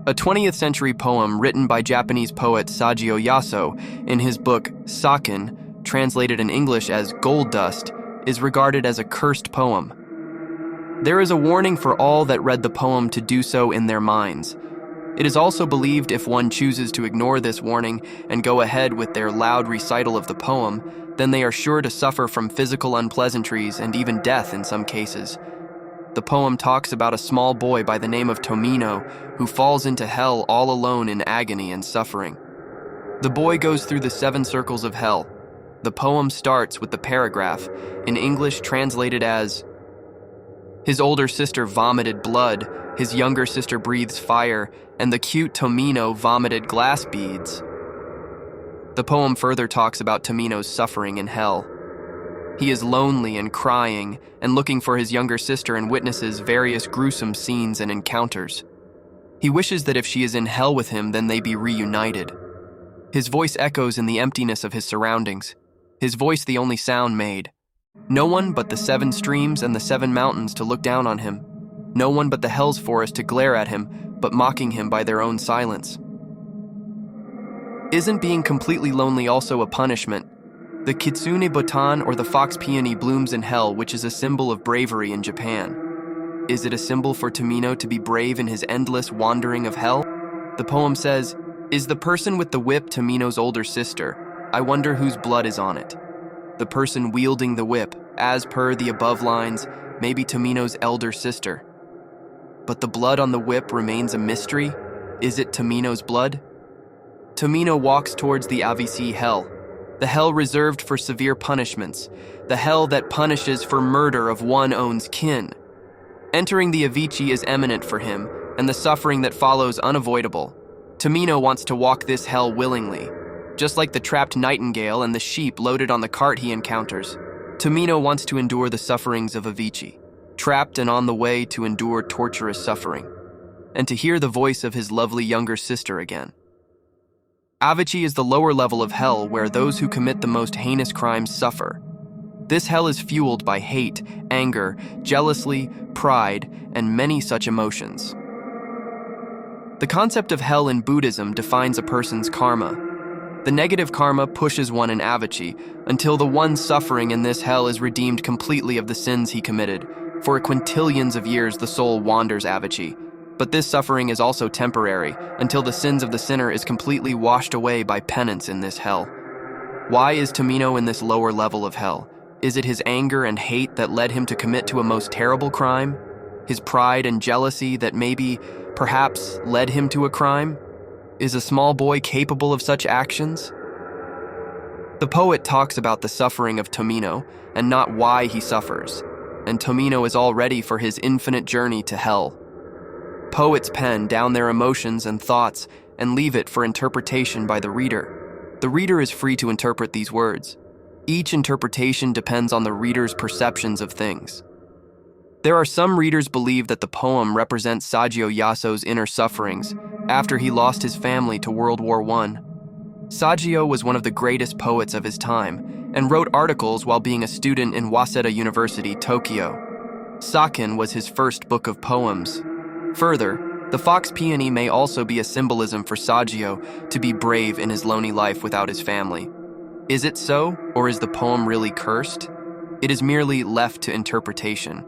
A 20th century poem written by Japanese poet Sajio Yaso in his book Saken, translated in English as Gold Dust, is regarded as a cursed poem. There is a warning for all that read the poem to do so in their minds. It is also believed if one chooses to ignore this warning and go ahead with their loud recital of the poem, then they are sure to suffer from physical unpleasantries and even death in some cases. The poem talks about a small boy by the name of Tomino who falls into hell all alone in agony and suffering. The boy goes through the 7 circles of hell. The poem starts with the paragraph, in English translated as, "His older sister vomited blood, his younger sister breathes fire, and the cute Tomino vomited glass beads." The poem further talks about Tomino's suffering in hell. He is lonely and crying and looking for his younger sister and witnesses various gruesome scenes and encounters. He wishes that if she is in hell with him, then they be reunited. His voice echoes in the emptiness of his surroundings, his voice the only sound made. No one but the 7 streams and the 7 mountains to look down on him. No one but the hell's forest to glare at him, but mocking him by their own silence. Isn't being completely lonely also a punishment? The kitsune botan or the fox peony blooms in hell, which is a symbol of bravery in Japan. Is it a symbol for Tomino to be brave in his endless wandering of hell? The poem says, "Is the person with the whip Tomino's older sister? I wonder whose blood is on it." The person wielding the whip, as per the above lines, may be Tomino's elder sister. But the blood on the whip remains a mystery. Is it Tomino's blood? Tomino walks towards the Avicii hell, the hell reserved for severe punishments, the hell that punishes for murder of one own's kin. Entering the Avicii is imminent for him, and the suffering that follows unavoidable. Tomino wants to walk this hell willingly. Just like the trapped nightingale and the sheep loaded on the cart he encounters, Tomino wants to endure the sufferings of Avicii, trapped and on the way to endure torturous suffering, and to hear the voice of his lovely younger sister again. Avicii is the lower level of hell where those who commit the most heinous crimes suffer. This hell is fueled by hate, anger, jealousy, pride, and many such emotions. The concept of hell in Buddhism defines a person's karma. The negative karma pushes one in Avicii until the one suffering in this hell is redeemed completely of the sins he committed. For quintillions of years the soul wanders Avicii, but this suffering is also temporary until the sins of the sinner is completely washed away by penance in this hell. Why is Tomino in this lower level of hell? Is it his anger and hate that led him to commit to a most terrible crime? His pride and jealousy that maybe, perhaps, led him to a crime? Is a small boy capable of such actions? The poet talks about the suffering of Tomino and not why he suffers, and Tomino is all ready for his infinite journey to hell. Poets pen down their emotions and thoughts and leave it for interpretation by the reader. The reader is free to interpret these words. Each interpretation depends on the reader's perceptions of things. There are some readers believe that the poem represents Sajio Yaso's inner sufferings after he lost his family to World War I. Sajio was one of the greatest poets of his time and wrote articles while being a student in Waseda University, Tokyo. Saken was his first book of poems. Further, the fox peony may also be a symbolism for Sajio to be brave in his lonely life without his family. Is it so, or is the poem really cursed? It is merely left to interpretation.